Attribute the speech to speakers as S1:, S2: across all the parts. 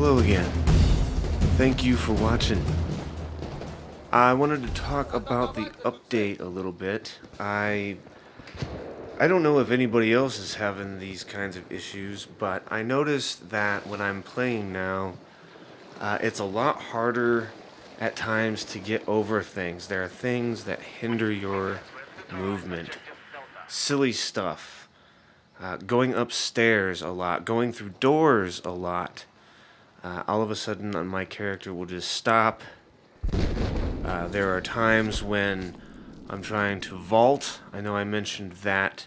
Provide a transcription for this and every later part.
S1: Hello again. Thank you for watching. I wanted to talk about the update a little bit. I don't know if anybody else is having these kinds of issues, but I noticed that when I'm playing now, it's a lot harder at times to get over things. There are things that hinder your movement. Silly stuff. Going upstairs a lot. Going through doors a lot. All of a sudden, my character will just stop. There are times when I'm trying to vault. I know I mentioned that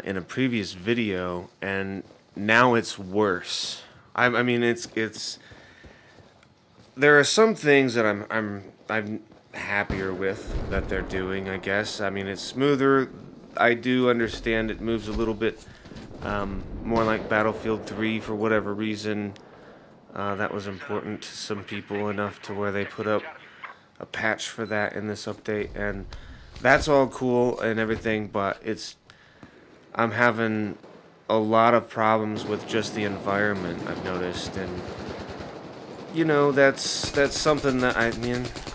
S1: in a previous video, and now it's worse. I mean, it's. There are some things that I'm happier with that they're doing, I guess. I mean, it's smoother. I do understand it moves a little bit more like Battlefield 3 for whatever reason. That was important to some people enough to where they put up a patch for that in this update, and that's all cool and everything, but I'm having a lot of problems with just the environment, I've noticed, and you know, that's something that I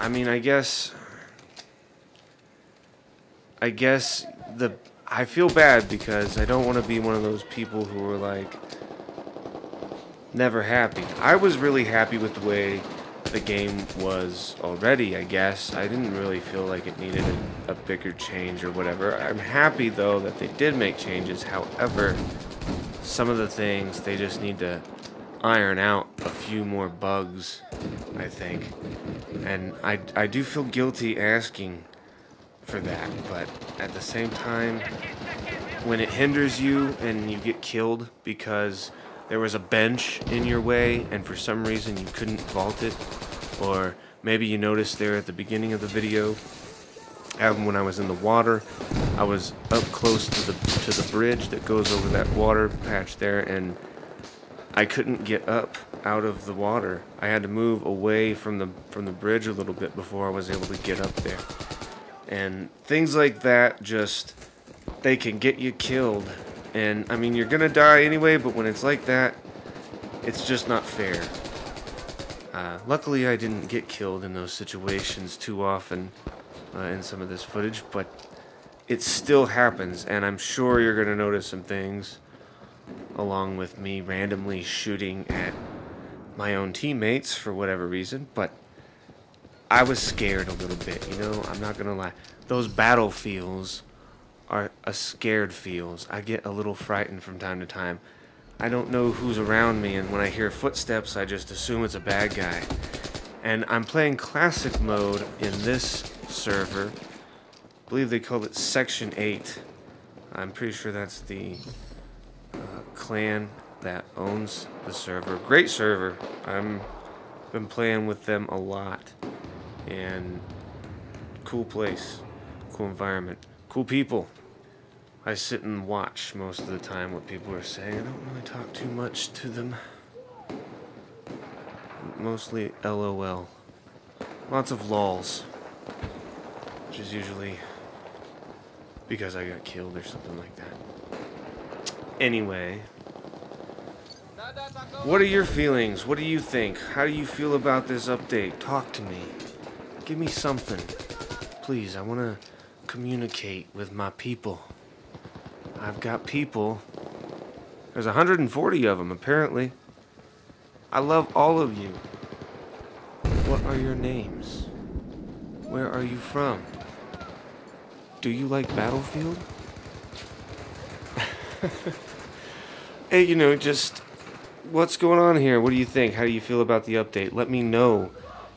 S1: mean I guess I feel bad because I don't want to be one of those people who are like never happy. I was really happy with the way the game was already, I guess. I didn't really feel like it needed a bigger change or whatever. I'm happy, though, that they did make changes. However, some of the things, they just need to iron out a few more bugs, I think. And I do feel guilty asking for that, but at the same time, when it hinders you and you get killed because there was a bench in your way and for some reason you couldn't vault it, or maybe you noticed there at the beginning of the video, when I was in the water, I was up close to the bridge that goes over that water patch there, and I couldn't get up out of the water. I had to move away from the bridge a little bit before I was able to get up there. And things like that, just they can get you killed. And, I mean, you're gonna die anyway, but when it's like that, it's just not fair. Luckily, I didn't get killed in those situations too often in some of this footage, but it still happens, and I'm sure you're gonna notice some things, along with me randomly shooting at my own teammates for whatever reason, but I was scared a little bit, you know, I'm not gonna lie. Those Battlefeels are a scared feels. I get a little frightened from time to time. I don't know who's around me, and when I hear footsteps, I just assume it's a bad guy. And I'm playing classic mode in this server. I believe they call it Section 8. I'm pretty sure that's the clan that owns the server. Great server. I've been playing with them a lot. And cool place. Cool environment. Cool people. I sit and watch most of the time what people are saying. I don't really talk too much to them. Mostly LOL. Lots of lols. Which is usually because I got killed or something like that. Anyway. What are your feelings? What do you think? How do you feel about this update? Talk to me. Give me something. Please, I want to communicate with my people. I've got people. There's 140 of them, apparently. I love all of you. What are your names? Where are you from? Do you like Battlefield? Hey, you know, just what's going on here? What do you think? How do you feel about the update? Let me know.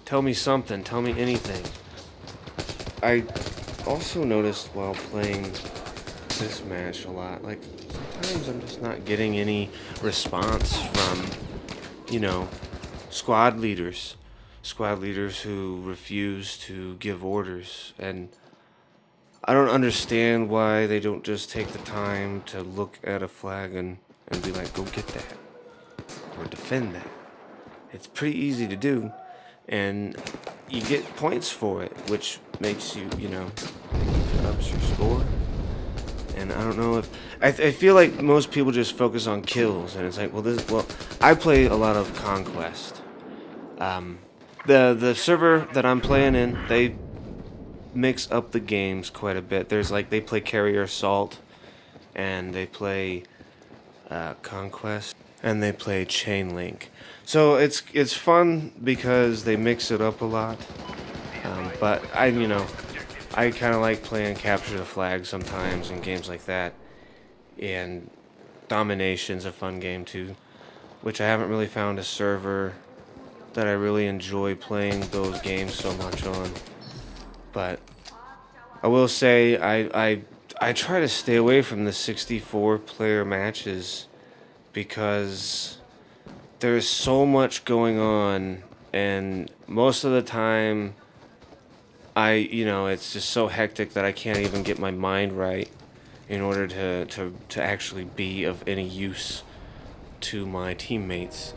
S1: Tell me something. Tell me anything. I also noticed while playing this match a lot, like, sometimes I'm just not getting any response from, you know, squad leaders who refuse to give orders, and I don't understand why they don't just take the time to look at a flag and be like, go get that, or defend that. It's pretty easy to do, and you get points for it, which makes you, you know, ups your score. And I don't know if I feel like most people just focus on kills, and it's like, well, I play a lot of Conquest. The server that I'm playing in, they mix up the games quite a bit. There's like, they play Carrier Assault, and they play Conquest, and they play Chain Link. So it's fun because they mix it up a lot. But I kind of like playing Capture the Flag sometimes and games like that. And Domination's a fun game too, which I haven't really found a server that I really enjoy playing those games so much on. But I will say I try to stay away from the 64-player matches because there's so much going on, and most of the time it's just so hectic that I can't even get my mind right in order to actually be of any use to my teammates.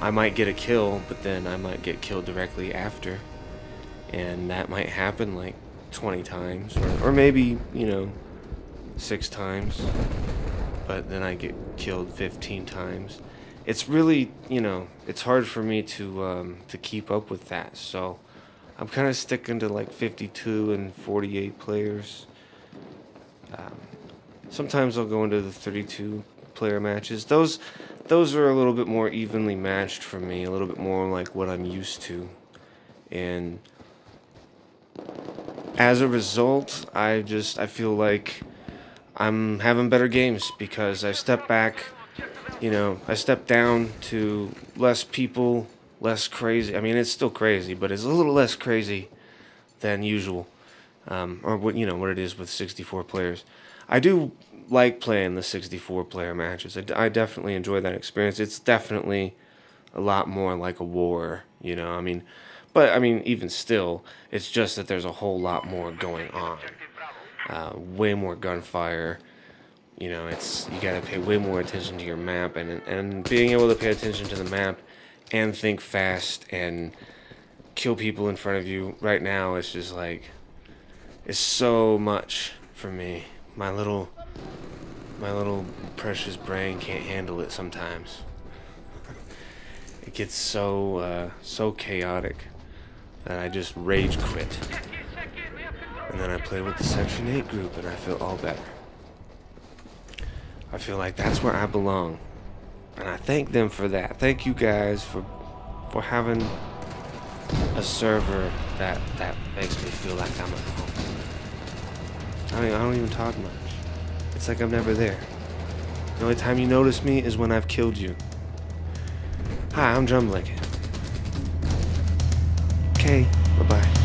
S1: I might get a kill, but then I might get killed directly after, and that might happen like 20 times, or maybe 6 times, but then I get killed 15 times. It's really, it's hard for me to keep up with that, so I'm kind of sticking to like 52 and 48 players. Sometimes I'll go into the 32-player matches. Those are a little bit more evenly matched for me, a little bit more like what I'm used to. And as a result, I feel like I'm having better games because I step back, I step down to less people, less crazy. I mean, it's still crazy, but it's a little less crazy than usual. Or what it is with 64 players. I do like playing the 64-player matches. I definitely enjoy that experience. It's definitely a lot more like a war, But even still, it's just that there's a whole lot more going on. Way more gunfire. You gotta pay way more attention to your map, and being able to pay attention to the map and think fast and kill people in front of you right now is just like, it's so much for me. My little precious brain can't handle it sometimes. It gets so chaotic that I just rage quit. And then I play with the Section 8 group and I feel all better. I feel like that's where I belong. And I thank them for that. Thank you guys for having a server that makes me feel like I'm at home. I don't even talk much. It's like I'm never there. The only time you notice me is when I've killed you. Hi, I'm Drumblanket. Okay, bye-bye.